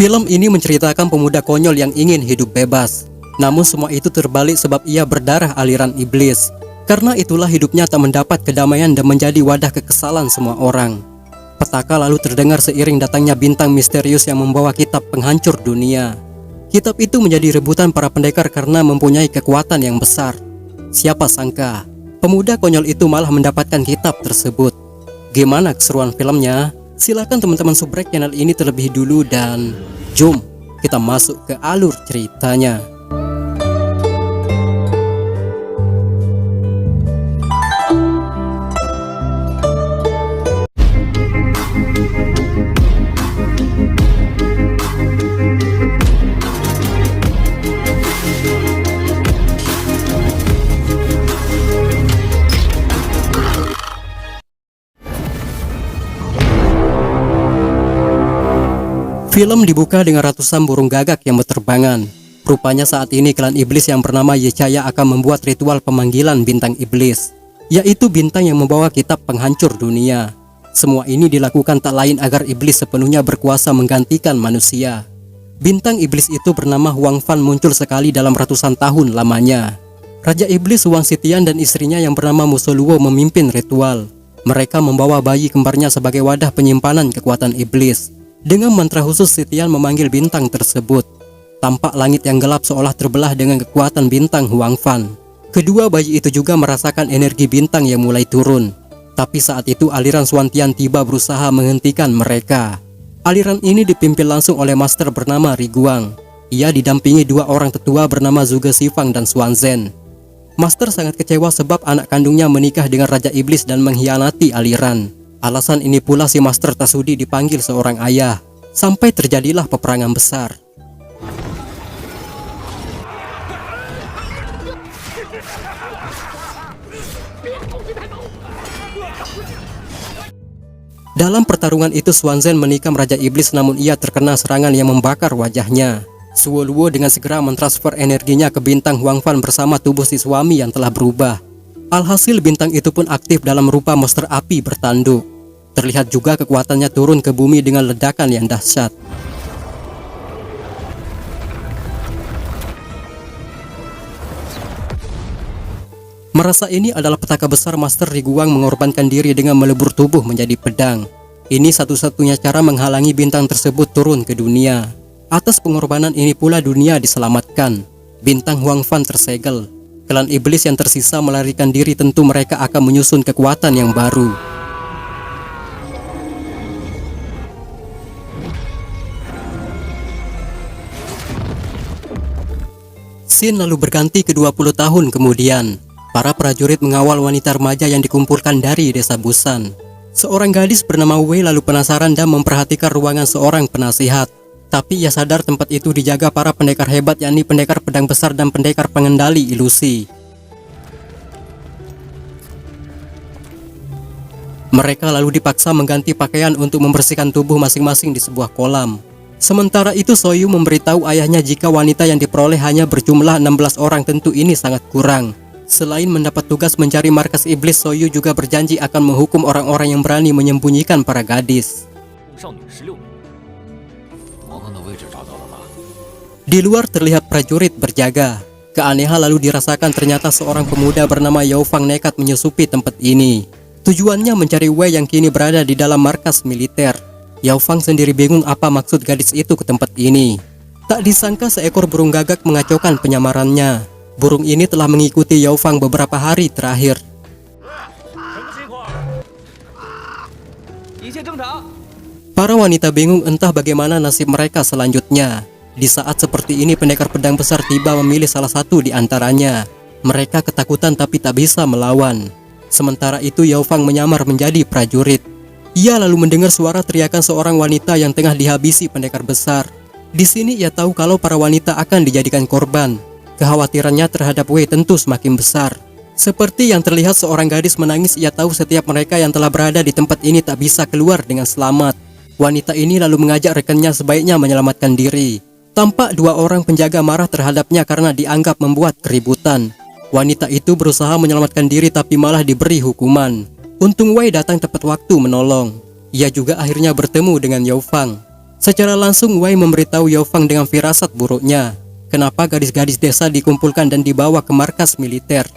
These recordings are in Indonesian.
Film ini menceritakan pemuda konyol yang ingin hidup bebas. Namun semua itu terbalik sebab ia berdarah aliran iblis. Karena itulah hidupnya tak mendapat kedamaian dan menjadi wadah kekesalan semua orang. Petaka lalu terdengar seiring datangnya bintang misterius yang membawa kitab penghancur dunia. Kitab itu menjadi rebutan para pendekar karena mempunyai kekuatan yang besar. Siapa sangka, pemuda konyol itu malah mendapatkan kitab tersebut. Gimana keseruan filmnya? Silakan teman-teman subrek channel ini terlebih dulu dan jom kita masuk ke alur ceritanya. Film dibuka dengan ratusan burung gagak yang berterbangan. Rupanya saat ini klan iblis yang bernama Yechaya akan membuat ritual pemanggilan bintang iblis, yaitu bintang yang membawa kitab penghancur dunia. Semua ini dilakukan tak lain agar iblis sepenuhnya berkuasa menggantikan manusia. Bintang iblis itu bernama Huang Fan muncul sekali dalam ratusan tahun lamanya. Raja iblis Huang Sitian dan istrinya yang bernama Musoluo memimpin ritual. Mereka membawa bayi kembarnya sebagai wadah penyimpanan kekuatan iblis. Dengan mantra khusus Sitian memanggil bintang tersebut. Tampak langit yang gelap seolah terbelah dengan kekuatan bintang Huang Fan. Kedua bayi itu juga merasakan energi bintang yang mulai turun. Tapi saat itu aliran Xuantian tiba berusaha menghentikan mereka. Aliran ini dipimpin langsung oleh master bernama Riguang. Ia didampingi dua orang tetua bernama Zhuge Xifang dan Xuanzhen. Master sangat kecewa sebab anak kandungnya menikah dengan Raja Iblis dan mengkhianati aliran. Alasan ini pula si Master tak sudi dipanggil seorang ayah. Sampai terjadilah peperangan besar. Dalam pertarungan itu Xuanzhen menikam Raja Iblis namun ia terkena serangan yang membakar wajahnya. Suoluo dengan segera mentransfer energinya ke bintang Huang Fan bersama tubuh si suami yang telah berubah. Alhasil bintang itu pun aktif dalam rupa monster api bertanduk. Terlihat juga kekuatannya turun ke bumi dengan ledakan yang dahsyat. Merasa ini adalah petaka besar, Master Riguang mengorbankan diri dengan melebur tubuh menjadi pedang. Ini satu-satunya cara menghalangi bintang tersebut turun ke dunia. Atas pengorbanan ini pula dunia diselamatkan. Bintang Huang Fan tersegel. Klan iblis yang tersisa melarikan diri, tentu mereka akan menyusun kekuatan yang baru. Scene lalu berganti ke 20 tahun kemudian. Para prajurit mengawal wanita remaja yang dikumpulkan dari desa Busan. Seorang gadis bernama Wei lalu penasaran dan memperhatikan ruangan seorang penasihat. Tapi ia sadar tempat itu dijaga para pendekar hebat, yakni pendekar pedang besar dan pendekar pengendali ilusi. Mereka lalu dipaksa mengganti pakaian untuk membersihkan tubuh masing-masing di sebuah kolam. Sementara itu Soyu memberitahu ayahnya jika wanita yang diperoleh hanya berjumlah 16 orang, tentu ini sangat kurang. Selain mendapat tugas mencari markas iblis, Soyu juga berjanji akan menghukum orang-orang yang berani menyembunyikan para gadis. Di luar terlihat prajurit berjaga. Keanehan lalu dirasakan, ternyata seorang pemuda bernama Yao Fang nekat menyusupi tempat ini. Tujuannya mencari Wei yang kini berada di dalam markas militer. Yao Fang sendiri bingung apa maksud gadis itu ke tempat ini. Tak disangka seekor burung gagak mengacaukan penyamarannya. Burung ini telah mengikuti Yao Fang beberapa hari terakhir. Para wanita bingung entah bagaimana nasib mereka selanjutnya. Di saat seperti ini pendekar pedang besar tiba memilih salah satu di antaranya. Mereka ketakutan tapi tak bisa melawan. Sementara itu Yao Fang menyamar menjadi prajurit. Ia lalu mendengar suara teriakan seorang wanita yang tengah dihabisi pendekar besar. Di sini ia tahu kalau para wanita akan dijadikan korban. Kekhawatirannya terhadap Wei tentu semakin besar. Seperti yang terlihat seorang gadis menangis, ia tahu setiap mereka yang telah berada di tempat ini tak bisa keluar dengan selamat. Wanita ini lalu mengajak rekannya sebaiknya menyelamatkan diri. Tampak dua orang penjaga marah terhadapnya karena dianggap membuat keributan. Wanita itu berusaha menyelamatkan diri tapi malah diberi hukuman. Untung Wei datang tepat waktu menolong. Ia juga akhirnya bertemu dengan Yao Fang. Secara langsung Wei memberitahu Yao Fang dengan firasat buruknya kenapa gadis-gadis desa dikumpulkan dan dibawa ke markas militer.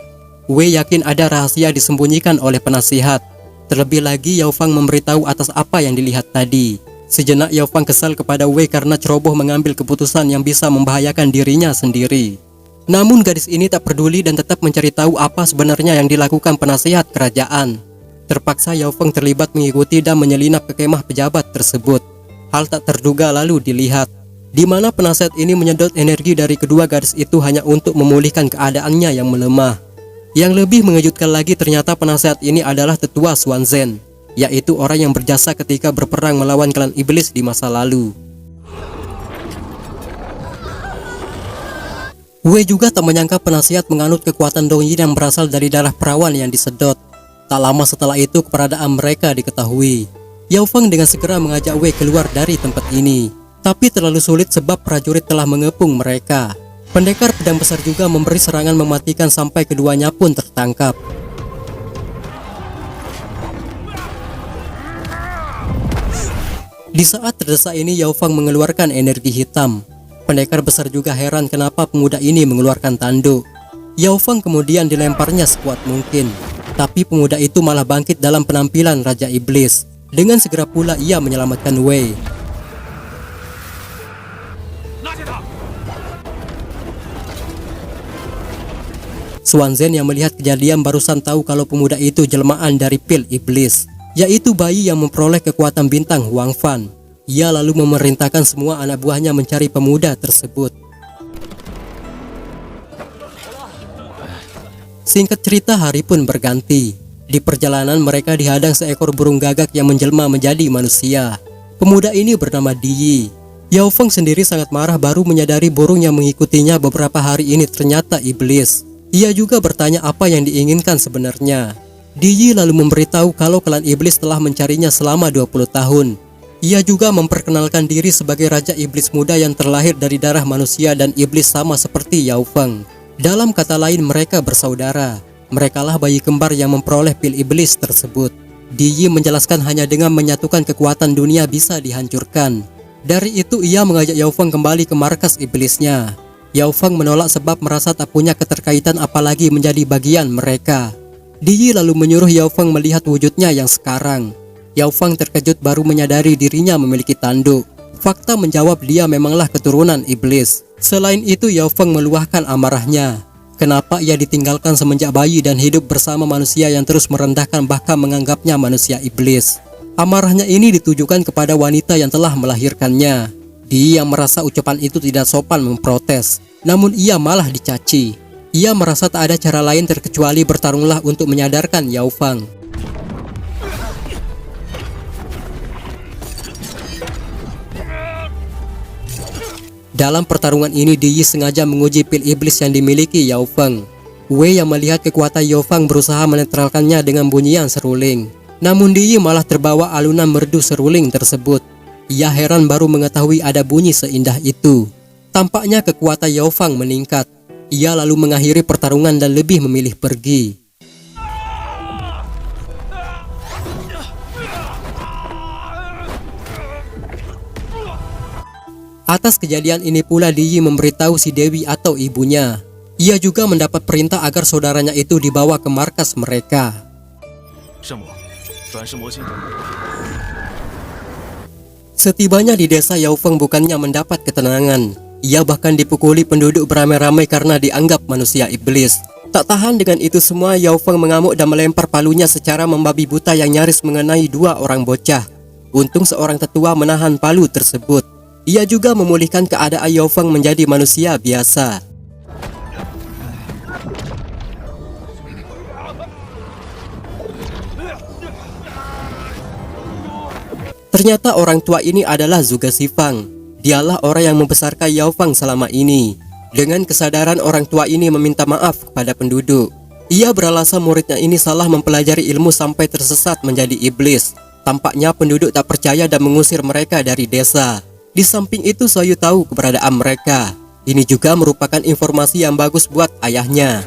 Wei yakin ada rahasia disembunyikan oleh penasihat. Terlebih lagi Yao Fang memberitahu atas apa yang dilihat tadi. Sejenak Yao Fang kesal kepada Wei karena ceroboh mengambil keputusan yang bisa membahayakan dirinya sendiri. Namun gadis ini tak peduli dan tetap mencari tahu apa sebenarnya yang dilakukan penasihat kerajaan. Terpaksa Yao Fang terlibat mengikuti dan menyelinap ke kemah pejabat tersebut. Hal tak terduga lalu dilihat, di mana penasihat ini menyedot energi dari kedua gadis itu hanya untuk memulihkan keadaannya yang melemah. Yang lebih mengejutkan lagi ternyata penasihat ini adalah tetua Xuan Zhen, yaitu orang yang berjasa ketika berperang melawan klan iblis di masa lalu. Wei juga tak menyangka penasihat menganut kekuatan Dongyi yang berasal dari darah perawan yang disedot. Tak lama setelah itu keberadaan mereka diketahui. Yao Fang dengan segera mengajak Wei keluar dari tempat ini, tapi terlalu sulit sebab prajurit telah mengepung mereka. Pendekar pedang besar juga memberi serangan mematikan sampai keduanya pun tertangkap. Di saat terdesak ini Yao Fang mengeluarkan energi hitam. Pendekar besar juga heran kenapa pemuda ini mengeluarkan tanduk. Yao Fang kemudian dilemparnya sekuat mungkin, tapi pemuda itu malah bangkit dalam penampilan Raja Iblis. Dengan segera pula ia menyelamatkan Wei. Xuan Zhen yang melihat kejadian barusan tahu kalau pemuda itu jelmaan dari pil iblis, yaitu bayi yang memperoleh kekuatan bintang Huang Fan. Ia lalu memerintahkan semua anak buahnya mencari pemuda tersebut. Singkat cerita, hari pun berganti. Di perjalanan mereka dihadang seekor burung gagak yang menjelma menjadi manusia. Pemuda ini bernama Di Yi. Yao Fang sendiri sangat marah baru menyadari burung yang mengikutinya beberapa hari ini ternyata iblis. Ia juga bertanya apa yang diinginkan sebenarnya. Di Yi lalu memberitahu kalau klan iblis telah mencarinya selama 20 tahun. Ia juga memperkenalkan diri sebagai Raja Iblis Muda yang terlahir dari darah manusia dan iblis sama seperti Yao Fang. Dalam kata lain mereka bersaudara. Merekalah bayi kembar yang memperoleh pil iblis tersebut. Di Yi menjelaskan hanya dengan menyatukan kekuatan dunia bisa dihancurkan. Dari itu ia mengajak Yao Fang kembali ke markas iblisnya. Yao Fang menolak sebab merasa tak punya keterkaitan apalagi menjadi bagian mereka. Di Yi lalu menyuruh Yao Fang melihat wujudnya yang sekarang. Yao Fang terkejut baru menyadari dirinya memiliki tanduk. Fakta menjawab dia memanglah keturunan iblis. Selain itu Yao Fang meluahkan amarahnya. Kenapa ia ditinggalkan semenjak bayi dan hidup bersama manusia yang terus merendahkan bahkan menganggapnya manusia iblis. Amarahnya ini ditujukan kepada wanita yang telah melahirkannya. Dia yang merasa ucapan itu tidak sopan memprotes, namun ia malah dicaci. Ia merasa tak ada cara lain terkecuali bertarunglah untuk menyadarkan Yao Fang. Dalam pertarungan ini Di Yi sengaja menguji pil iblis yang dimiliki Yao Fang. Wei yang melihat kekuatan Yao Fang berusaha menetralkannya dengan bunyian seruling. Namun Di Yi malah terbawa alunan merdu seruling tersebut. Ia heran baru mengetahui ada bunyi seindah itu. Tampaknya kekuatan Yao Fang meningkat. Ia lalu mengakhiri pertarungan dan lebih memilih pergi. Atas kejadian ini pula Di Yi memberitahu si Dewi atau ibunya. Ia juga mendapat perintah agar saudaranya itu dibawa ke markas mereka. Setibanya di desa Yao Fang bukannya mendapat ketenangan. Ia bahkan dipukuli penduduk beramai-ramai karena dianggap manusia iblis. Tak tahan dengan itu semua, Yao Fang mengamuk dan melempar palunya secara membabi buta yang nyaris mengenai dua orang bocah. Untung seorang tetua menahan palu tersebut. Ia juga memulihkan keadaan Yao Fang menjadi manusia biasa. Ternyata orang tua ini adalah Zhuge Xifang. Dialah orang yang membesarkan Yao Fang selama ini. Dengan kesadaran orang tua ini meminta maaf kepada penduduk. Ia beralasan muridnya ini salah mempelajari ilmu sampai tersesat menjadi iblis. Tampaknya penduduk tak percaya dan mengusir mereka dari desa. Di samping itu Soyu tahu keberadaan mereka. Ini juga merupakan informasi yang bagus buat ayahnya.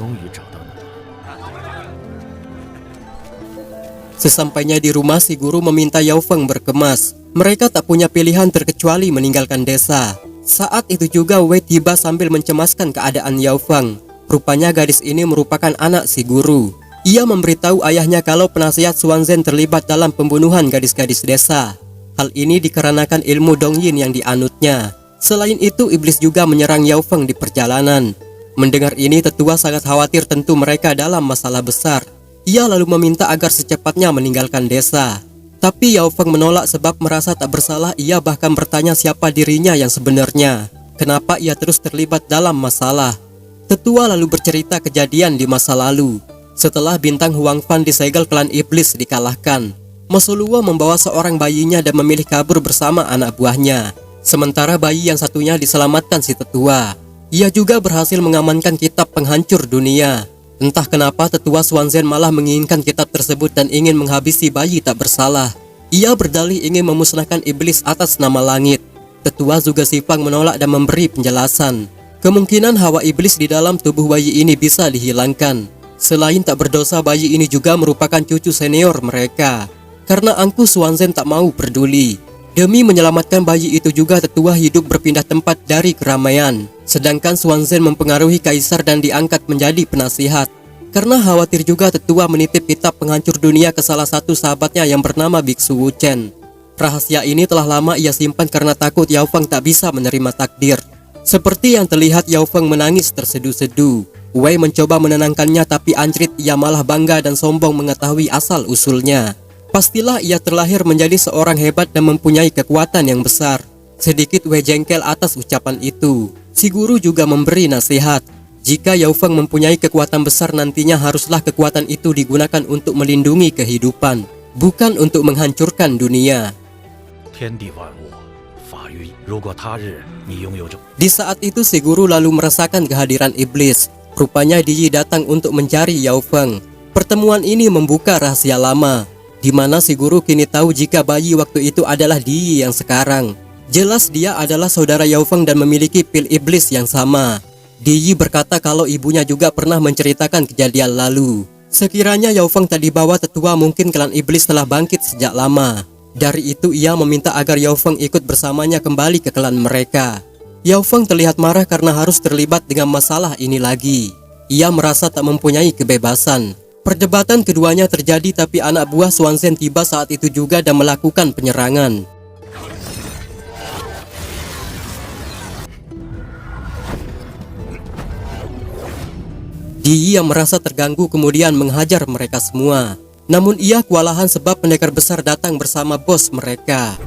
Sesampainya di rumah, si guru meminta Yao Fang berkemas. Mereka tak punya pilihan terkecuali meninggalkan desa. Saat itu juga Wei tiba sambil mencemaskan keadaan Yao Feng. Rupanya gadis ini merupakan anak si guru. Ia memberitahu ayahnya kalau penasihat Xuanzhen terlibat dalam pembunuhan gadis-gadis desa. Hal ini dikarenakan ilmu Dongyin yang dianutnya. Selain itu, iblis juga menyerang Yao Feng di perjalanan. Mendengar ini, tetua sangat khawatir tentu mereka dalam masalah besar. Ia lalu meminta agar secepatnya meninggalkan desa. Tapi Yao Feng menolak sebab merasa tak bersalah. Ia bahkan bertanya siapa dirinya yang sebenarnya. Kenapa ia terus terlibat dalam masalah? Tetua lalu bercerita kejadian di masa lalu. Setelah bintang Huang Fan disegel, klan iblis dikalahkan. Masuluo membawa seorang bayinya dan memilih kabur bersama anak buahnya. Sementara bayi yang satunya diselamatkan si tetua. Ia juga berhasil mengamankan kitab penghancur dunia. Entah kenapa tetua Xuanzhen malah menginginkan kitab tersebut dan ingin menghabisi bayi tak bersalah. Ia berdalih ingin memusnahkan iblis atas nama langit. Tetua Zhuge Xifang menolak dan memberi penjelasan. Kemungkinan hawa iblis di dalam tubuh bayi ini bisa dihilangkan. Selain tak berdosa, bayi ini juga merupakan cucu senior mereka. Karena Angku Xuanzhen tak mau peduli. Demi menyelamatkan bayi itu juga tetua hidup berpindah tempat dari keramaian. Sedangkan Xuanzhen mempengaruhi kaisar dan diangkat menjadi penasihat. Karena khawatir juga tetua menitip kitab penghancur dunia ke salah satu sahabatnya yang bernama Biksu Wu Chen. Rahasia ini telah lama ia simpan karena takut Yao Feng tak bisa menerima takdir. Seperti yang terlihat, Yao Feng menangis terseduh-seduh. Wei mencoba menenangkannya, tapi anjrit ia malah bangga dan sombong mengetahui asal-usulnya. Pastilah ia terlahir menjadi seorang hebat dan mempunyai kekuatan yang besar. Sedikit Wei jengkel atas ucapan itu. Si guru juga memberi nasihat. Jika Yao Feng mempunyai kekuatan besar, nantinya haruslah kekuatan itu digunakan untuk melindungi kehidupan, bukan untuk menghancurkan dunia. Di saat itu si guru lalu merasakan kehadiran iblis. Rupanya Di Yi datang untuk mencari Yao Feng. Pertemuan ini membuka rahasia lama, di mana si guru kini tahu jika bayi waktu itu adalah Di Yi yang sekarang. Jelas dia adalah saudara Yao Feng dan memiliki pil iblis yang sama. Di Yi berkata kalau ibunya juga pernah menceritakan kejadian lalu. Sekiranya Yao Feng tak dibawa tetua, mungkin klan iblis telah bangkit sejak lama. Dari itu ia meminta agar Yao Feng ikut bersamanya kembali ke klan mereka. Yao Feng terlihat marah karena harus terlibat dengan masalah ini lagi. Ia merasa tak mempunyai kebebasan. Perdebatan keduanya terjadi, tapi anak buah Xuanzhen tiba saat itu juga dan melakukan penyerangan. Di Yi yang merasa terganggu kemudian menghajar mereka semua. Namun ia kewalahan sebab pendekar besar datang bersama bos mereka.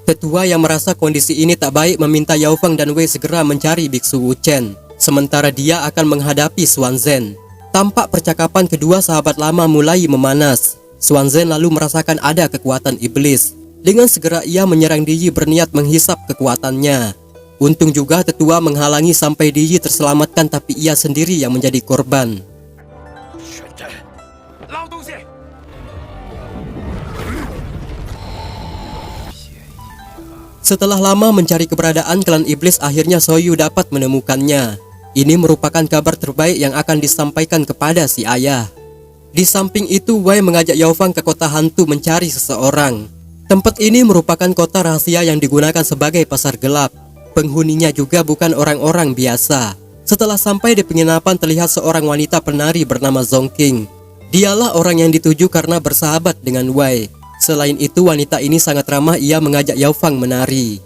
Tetua yang merasa kondisi ini tak baik meminta Yao Feng dan Wei segera mencari Biksu Wu Chen. Sementara dia akan menghadapi Xuanzhen. Tampak percakapan kedua sahabat lama mulai memanas. Xuanzhen lalu merasakan ada kekuatan iblis. Dengan segera ia menyerang Di Yi berniat menghisap kekuatannya. Untung juga tetua menghalangi sampai Di Yi terselamatkan, tapi ia sendiri yang menjadi korban. Setelah lama mencari keberadaan klan iblis, akhirnya Soyu dapat menemukannya. Ini merupakan kabar terbaik yang akan disampaikan kepada si ayah. Di samping itu, Wei mengajak Yao Feng ke kota hantu mencari seseorang. Tempat ini merupakan kota rahasia yang digunakan sebagai pasar gelap. Penghuninya juga bukan orang-orang biasa. Setelah sampai di penginapan, terlihat seorang wanita penari bernama Zongqing. Dialah orang yang dituju karena bersahabat dengan Wei. Selain itu, wanita ini sangat ramah. Ia mengajak Yao Feng menari.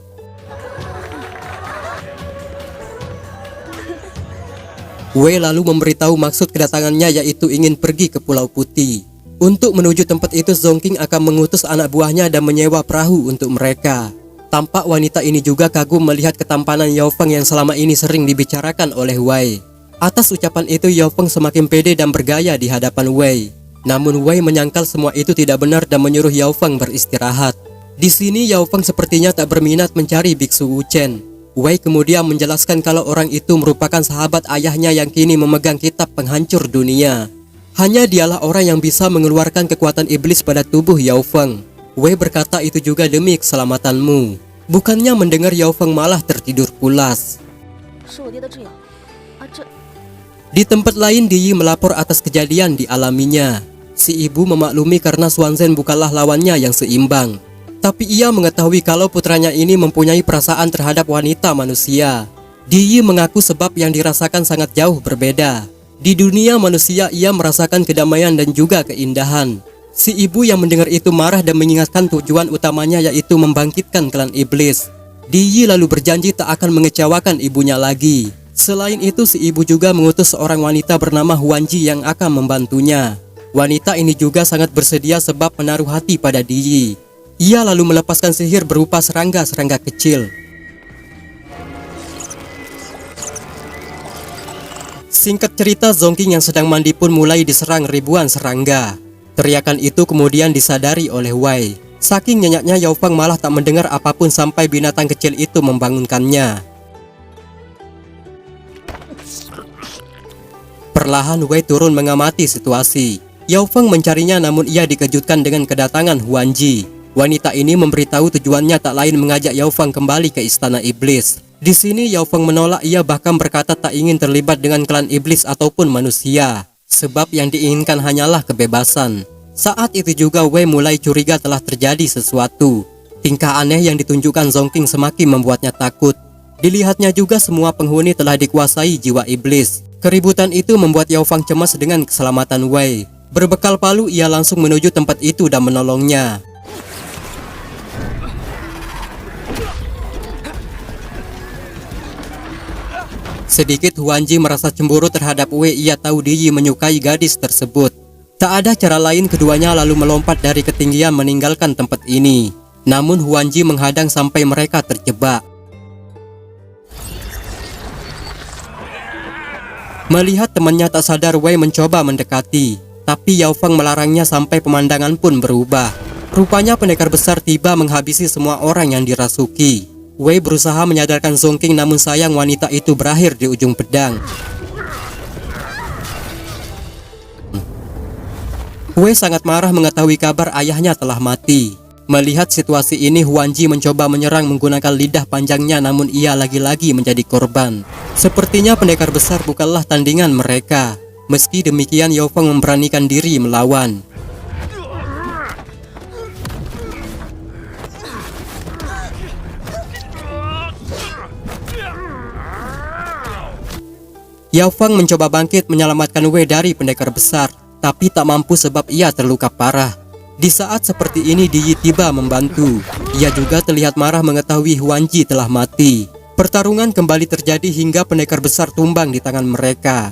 Wei lalu memberitahu maksud kedatangannya, yaitu ingin pergi ke Pulau Putih. Untuk menuju tempat itu, Zongqing akan mengutus anak buahnya dan menyewa perahu untuk mereka. Tampak wanita ini juga kagum melihat ketampanan Yao Feng yang selama ini sering dibicarakan oleh Wei. Atas ucapan itu, Yao Feng semakin pede dan bergaya di hadapan Wei. Namun Wei menyangkal semua itu tidak benar dan menyuruh Yao Feng beristirahat. Di sini Yao Feng sepertinya tak berminat mencari Biksu Wu Chen. Wei kemudian menjelaskan kalau orang itu merupakan sahabat ayahnya yang kini memegang kitab penghancur dunia. Hanya dialah orang yang bisa mengeluarkan kekuatan iblis pada tubuh Yao Feng. Wei berkata itu juga demi keselamatanmu. Bukannya mendengar, Yao Feng malah tertidur pulas. Di tempat lain, Di Yi melapor atas kejadian dialaminya. Si ibu memaklumi karena Xuanzhen bukanlah lawannya yang seimbang. Tapi ia mengetahui kalau putranya ini mempunyai perasaan terhadap wanita manusia. Di Yi mengaku sebab yang dirasakan sangat jauh berbeda. Di dunia manusia ia merasakan kedamaian dan juga keindahan. Si ibu yang mendengar itu marah dan mengingatkan tujuan utamanya yaitu membangkitkan klan iblis. Di Yi lalu berjanji tak akan mengecewakan ibunya lagi. Selain itu si ibu juga mengutus seorang wanita bernama Huanji yang akan membantunya. Wanita ini juga sangat bersedia sebab menaruh hati pada Di Yi. Ia lalu melepaskan sihir berupa serangga-serangga kecil. Singkat cerita, Zongking yang sedang mandi pun mulai diserang ribuan serangga. Teriakan itu kemudian disadari oleh Wei. Saking nyenyaknya, Yao Fang malah tak mendengar apapun sampai binatang kecil itu membangunkannya. Perlahan Wei turun mengamati situasi. Yao Fang mencarinya namun ia dikejutkan dengan kedatangan Huanji. Wanita ini memberitahu tujuannya tak lain mengajak Yao Fang kembali ke istana iblis. Di sini Yao Fang menolak, ia bahkan berkata tak ingin terlibat dengan klan iblis ataupun manusia. Sebab yang diinginkan hanyalah kebebasan. Saat itu juga Wei mulai curiga telah terjadi sesuatu. Tingkah aneh yang ditunjukkan Zongking semakin membuatnya takut. Dilihatnya juga semua penghuni telah dikuasai jiwa iblis. Keributan itu membuat Yao Fang cemas dengan keselamatan Wei. Berbekal palu ia langsung menuju tempat itu dan menolongnya. Sedikit Huanji merasa cemburu terhadap Wei, ia tahu Di Yi menyukai gadis tersebut. Tak ada cara lain keduanya lalu melompat dari ketinggian meninggalkan tempat ini. Namun Huanji menghadang sampai mereka terjebak. Melihat temannya tak sadar, Wei mencoba mendekati. Tapi Yao Fang melarangnya sampai pemandangan pun berubah. Rupanya pendekar besar tiba menghabisi semua orang yang dirasuki. Wei berusaha menyadarkan Zongking namun sayang wanita itu berakhir di ujung pedang. Wei sangat marah mengetahui kabar ayahnya telah mati. Melihat situasi ini, Huanji mencoba menyerang menggunakan lidah panjangnya namun ia lagi-lagi menjadi korban. Sepertinya pendekar besar bukanlah tandingan mereka. Meski demikian, Yao Fang memberanikan diri melawan. Yao Fang mencoba bangkit menyelamatkan Wei dari pendekar besar, tapi tak mampu sebab ia terluka parah. Di saat seperti ini Di Yi tiba membantu. Ia juga terlihat marah mengetahui Huanji telah mati. Pertarungan kembali terjadi hingga pendekar besar tumbang di tangan mereka.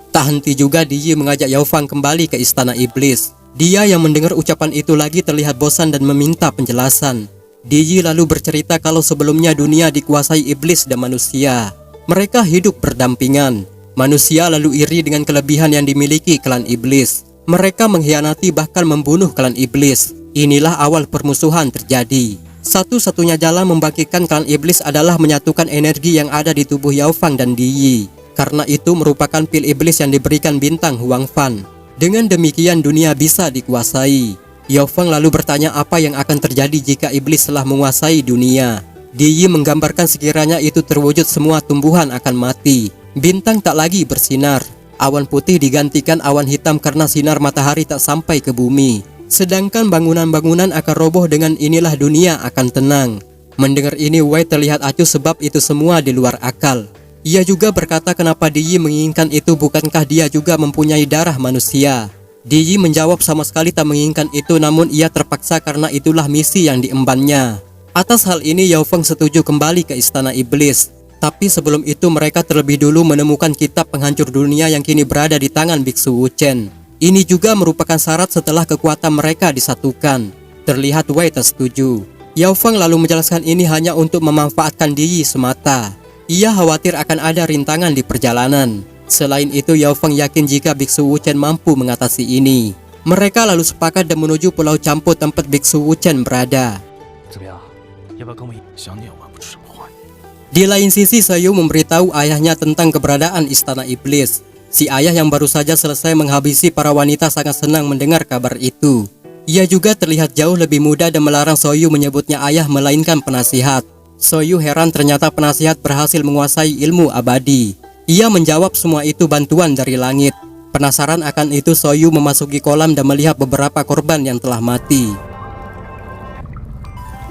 Tak henti juga Di Yi mengajak Yao Fang kembali ke istana iblis. Dia yang mendengar ucapan itu lagi terlihat bosan dan meminta penjelasan. Di Yi lalu bercerita kalau sebelumnya dunia dikuasai iblis dan manusia. Mereka hidup berdampingan. Manusia lalu iri dengan kelebihan yang dimiliki klan iblis. Mereka mengkhianati bahkan membunuh klan iblis. Inilah awal permusuhan terjadi. Satu-satunya jalan membangkitkan klan iblis adalah menyatukan energi yang ada di tubuh Yao Fang dan Di Yi. Karena itu merupakan pil iblis yang diberikan bintang Huang Fan. Dengan demikian dunia bisa dikuasai. Yao Fang lalu bertanya apa yang akan terjadi jika iblis telah menguasai dunia. Di Yi menggambarkan sekiranya itu terwujud semua tumbuhan akan mati. Bintang tak lagi bersinar. Awan putih digantikan awan hitam karena sinar matahari tak sampai ke bumi. Sedangkan bangunan-bangunan akan roboh dengan inilah dunia akan tenang. Mendengar ini Wei terlihat acuh sebab itu semua di luar akal. Ia juga berkata kenapa Di Yi menginginkan itu, bukankah dia juga mempunyai darah manusia? Di Yi menjawab sama sekali tak menginginkan itu namun ia terpaksa karena itulah misi yang diembannya. Atas hal ini Yao Fang setuju kembali ke istana iblis. Tapi sebelum itu mereka terlebih dulu menemukan kitab penghancur dunia yang kini berada di tangan Biksu Wu Chen. Ini juga merupakan syarat setelah kekuatan mereka disatukan. Terlihat Wei tak setuju. Yao Fang lalu menjelaskan ini hanya untuk memanfaatkan Di Yi semata. Ia khawatir akan ada rintangan di perjalanan. Selain itu Yao Fang yakin jika Biksu Wu Chen mampu mengatasi ini. Mereka lalu sepakat dan menuju Pulau Campu tempat Biksu Wu Chen berada. Di lain sisi Sayu memberitahu ayahnya tentang keberadaan istana iblis. Si ayah yang baru saja selesai menghabisi para wanita sangat senang mendengar kabar itu. Ia juga terlihat jauh lebih muda dan melarang Soyu menyebutnya ayah melainkan penasihat. Soyu heran ternyata penasihat berhasil menguasai ilmu abadi. Ia menjawab semua itu bantuan dari langit. Penasaran akan itu, Soyu memasuki kolam dan melihat beberapa korban yang telah mati.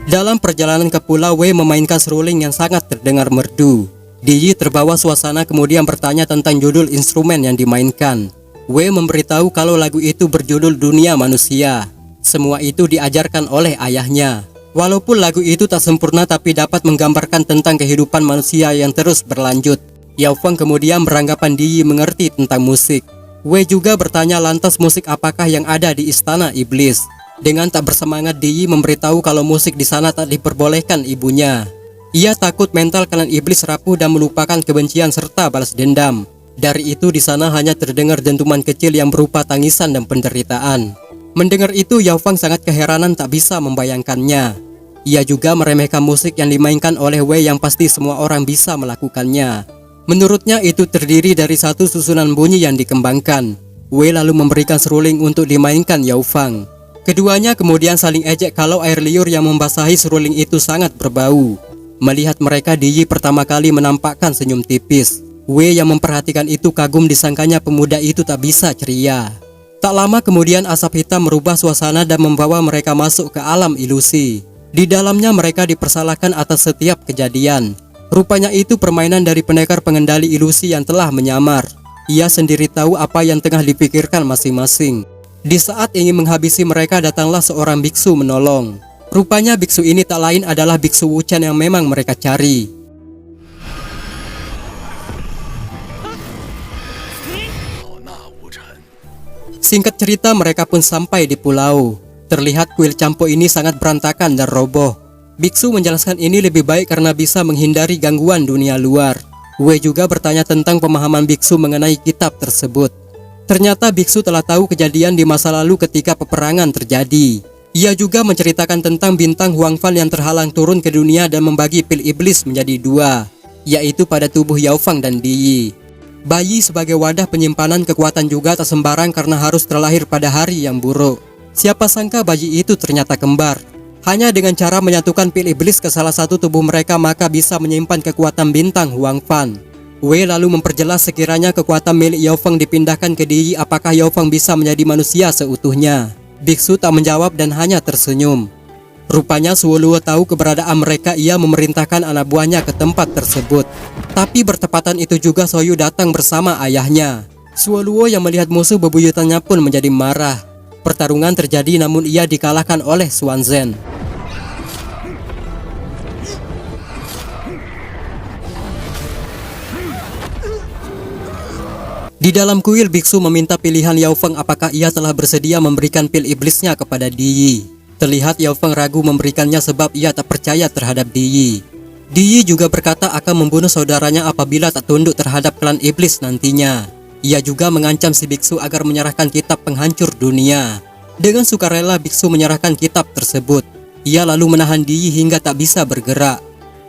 Dalam perjalanan ke pulau, Wei memainkan seruling yang sangat terdengar merdu. Diyi terbawa suasana kemudian bertanya tentang judul instrumen yang dimainkan. Wei memberitahu kalau lagu itu berjudul Dunia Manusia. Semua itu diajarkan oleh ayahnya. Walaupun lagu itu tak sempurna tapi dapat menggambarkan tentang kehidupan manusia yang terus berlanjut. Yao Feng kemudian beranggapan Diyi mengerti tentang musik. Wei juga bertanya lantas musik apakah yang ada di istana iblis. Dengan tak bersemangat, Diyi memberitahu kalau musik di sana tak diperbolehkan ibunya. Ia takut mental klan iblis rapuh dan melupakan kebencian serta balas dendam. Dari itu di sana hanya terdengar dentuman kecil yang berupa tangisan dan penderitaan. Mendengar itu, Yao Feng sangat keheranan tak bisa membayangkannya. Ia juga meremehkan musik yang dimainkan oleh Wei yang pasti semua orang bisa melakukannya. Menurutnya itu terdiri dari satu susunan bunyi yang dikembangkan. Wei lalu memberikan seruling untuk dimainkan Yao Feng. Keduanya kemudian saling ejek kalau air liur yang membasahi seruling itu sangat berbau. Melihat mereka, Diyi pertama kali menampakkan senyum tipis. Wei yang memperhatikan itu kagum disangkanya pemuda itu tak bisa ceria. Tak lama kemudian asap hitam merubah suasana dan membawa mereka masuk ke alam ilusi. Di dalamnya mereka dipersalahkan atas setiap kejadian. Rupanya itu permainan dari pendekar pengendali ilusi yang telah menyamar. Ia sendiri tahu apa yang tengah dipikirkan masing-masing. Di saat ingin menghabisi mereka, datanglah seorang biksu menolong. Rupanya biksu ini tak lain adalah biksu Wuchen yang memang mereka cari. Singkat cerita, mereka pun sampai di pulau. Terlihat kuil campo ini sangat berantakan dan roboh. Biksu menjelaskan ini lebih baik karena bisa menghindari gangguan dunia luar. Wei juga bertanya tentang pemahaman biksu mengenai kitab tersebut. Ternyata biksu telah tahu kejadian di masa lalu ketika peperangan terjadi. Ia juga menceritakan tentang bintang Huangfan yang terhalang turun ke dunia dan membagi pil iblis menjadi dua, yaitu pada tubuh Yao Feng dan Diyi. Bayi sebagai wadah penyimpanan kekuatan juga tak sembarang karena harus terlahir pada hari yang buruk. Siapa sangka bayi itu ternyata kembar. Hanya dengan cara menyatukan pil iblis ke salah satu tubuh mereka maka bisa menyimpan kekuatan bintang Huangfan. Wei lalu memperjelas sekiranya kekuatan milik Yao Feng dipindahkan ke Diyi, apakah Yao Feng bisa menjadi manusia seutuhnya. Biksu tak menjawab dan hanya tersenyum. Rupanya Suoluo tahu keberadaan mereka. Ia memerintahkan anak buahnya ke tempat tersebut. Tapi bertepatan itu juga Soyu datang bersama ayahnya. Suoluo yang melihat musuh bebuyutannya pun menjadi marah. Pertarungan terjadi namun ia dikalahkan oleh Xuanzhen. Di dalam kuil, biksu meminta pilihan Yao Feng apakah ia telah bersedia memberikan pil iblisnya kepada Diyi. Terlihat Yao Feng ragu memberikannya sebab ia tak percaya terhadap Diyi. Diyi juga berkata akan membunuh saudaranya apabila tak tunduk terhadap klan iblis nantinya. Ia juga mengancam si biksu agar menyerahkan kitab penghancur dunia. Dengan sukarela biksu menyerahkan kitab tersebut. Ia lalu menahan Diyi hingga tak bisa bergerak.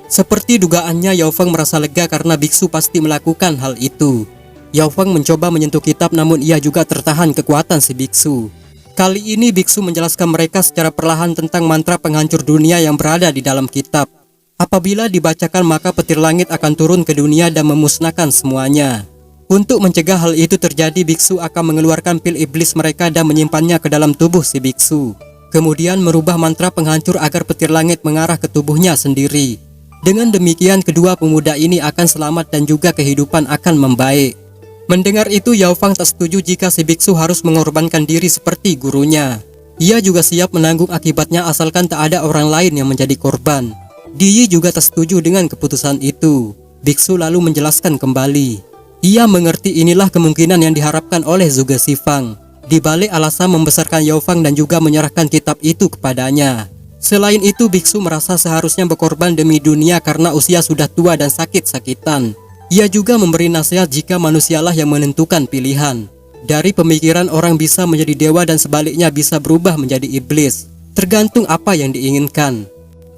Seperti dugaannya, Yao Feng merasa lega karena biksu pasti melakukan hal itu. Yao Feng mencoba menyentuh kitab namun ia juga tertahan kekuatan si biksu. Kali ini biksu menjelaskan mereka secara perlahan tentang mantra penghancur dunia yang berada di dalam kitab. Apabila dibacakan maka petir langit akan turun ke dunia dan memusnahkan semuanya. Untuk mencegah hal itu terjadi, biksu akan mengeluarkan pil iblis mereka dan menyimpannya ke dalam tubuh si biksu. Kemudian merubah mantra penghancur agar petir langit mengarah ke tubuhnya sendiri. Dengan demikian kedua pemuda ini akan selamat dan juga kehidupan akan membaik. Mendengar itu, Yao Feng tak setuju jika si biksu harus mengorbankan diri seperti gurunya. Ia juga siap menanggung akibatnya asalkan tak ada orang lain yang menjadi korban. Diyi juga tak setuju dengan keputusan itu. Biksu lalu menjelaskan kembali. Ia mengerti inilah kemungkinan yang diharapkan oleh Zhuge Xifang. Di balik alasan membesarkan Yao Feng dan juga menyerahkan kitab itu kepadanya. Selain itu, biksu merasa seharusnya berkorban demi dunia karena usia sudah tua dan sakit-sakitan. Ia juga memberi nasihat jika manusialah yang menentukan pilihan. Dari pemikiran orang bisa menjadi dewa dan sebaliknya bisa berubah menjadi iblis. Tergantung apa yang diinginkan.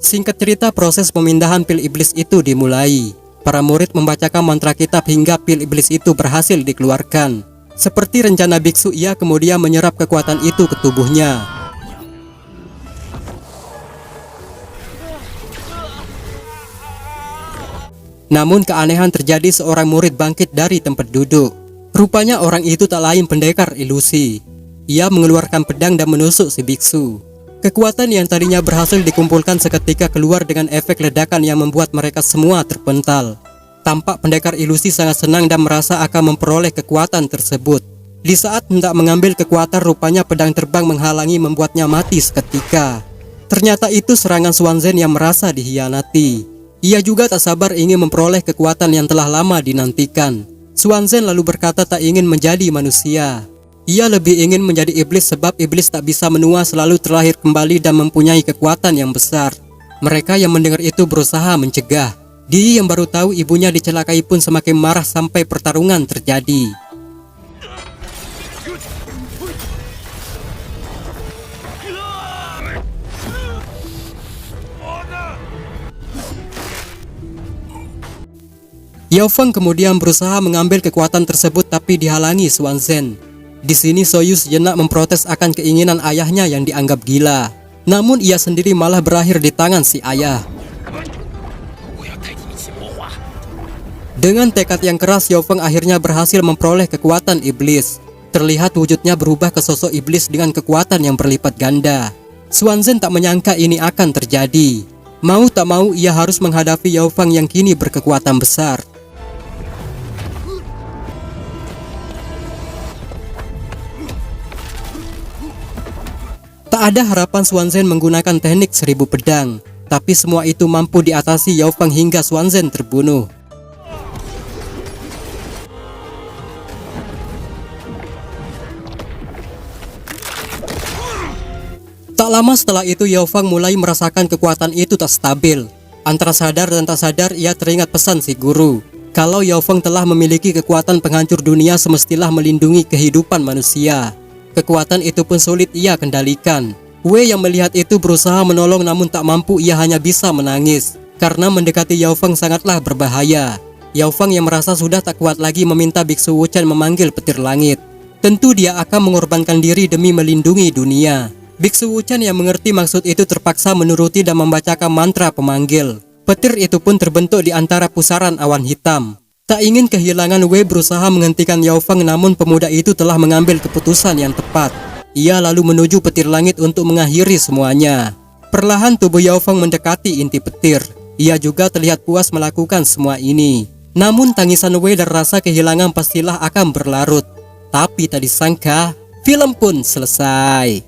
Singkat cerita, proses pemindahan pil iblis itu dimulai. para murid membacakan mantra kitab hingga pil iblis itu berhasil dikeluarkan. Seperti rencana biksu, ia kemudian menyerap kekuatan itu ke tubuhnya. Namun keanehan terjadi, seorang murid bangkit dari tempat duduk. Rupanya orang itu tak lain pendekar ilusi. Ia mengeluarkan pedang dan menusuk si biksu. Kekuatan yang tadinya berhasil dikumpulkan seketika keluar dengan efek ledakan yang membuat mereka semua terpental. Tampak pendekar ilusi sangat senang dan merasa akan memperoleh kekuatan tersebut. Di saat hendak mengambil kekuatan, rupanya pedang terbang menghalangi, membuatnya mati seketika. Ternyata itu serangan Swanzen yang merasa dihianati. Ia juga tak sabar ingin memperoleh kekuatan yang telah lama dinantikan. Swanzen lalu berkata tak ingin menjadi manusia. Ia lebih ingin menjadi iblis sebab iblis tak bisa menua, selalu terlahir kembali dan mempunyai kekuatan yang besar. Mereka yang mendengar itu berusaha mencegah. Di yang baru tahu ibunya dicelakai pun semakin marah sampai pertarungan terjadi. Yao Feng kemudian berusaha mengambil kekuatan tersebut tapi dihalangi Swanzen. Di sini Soyu sejenak memprotes akan keinginan ayahnya yang dianggap gila. Namun ia sendiri malah berakhir di tangan si ayah. Dengan tekad yang keras, Yao Feng akhirnya berhasil memperoleh kekuatan iblis. Terlihat wujudnya berubah ke sosok iblis dengan kekuatan yang berlipat ganda. Swanzen tak menyangka ini akan terjadi. Mau tak mau ia harus menghadapi Yao Feng yang kini berkekuatan besar. Tak ada harapan Swanzen menggunakan teknik 1000 pedang, tapi semua itu mampu diatasi Yao Feng hingga Swanzen terbunuh. Tak lama setelah itu Yao Feng mulai merasakan kekuatan itu tak stabil. Antara sadar dan tak sadar ia teringat pesan si guru. Kalau Yao Feng telah memiliki kekuatan penghancur dunia, semestilah melindungi kehidupan manusia. Kekuatan itu pun sulit ia kendalikan. Wei yang melihat itu berusaha menolong namun tak mampu, ia hanya bisa menangis. Karena mendekati Yao Feng sangatlah berbahaya. Yao Feng yang merasa sudah tak kuat lagi meminta Biksu Wu Chen memanggil petir langit. Tentu dia akan mengorbankan diri demi melindungi dunia. Biksu Wu Chen yang mengerti maksud itu terpaksa menuruti dan membacakan mantra pemanggil. Petir itu pun terbentuk di antara pusaran awan hitam. Tak ingin kehilangan, Wei berusaha menghentikan Yao Feng, namun pemuda itu telah mengambil keputusan yang tepat. Ia lalu menuju petir langit untuk mengakhiri semuanya. Perlahan tubuh Yao Feng mendekati inti petir. Ia juga terlihat puas melakukan semua ini. Namun tangisan Wei dan rasa kehilangan pastilah akan berlarut. Tapi tak disangka, film pun selesai.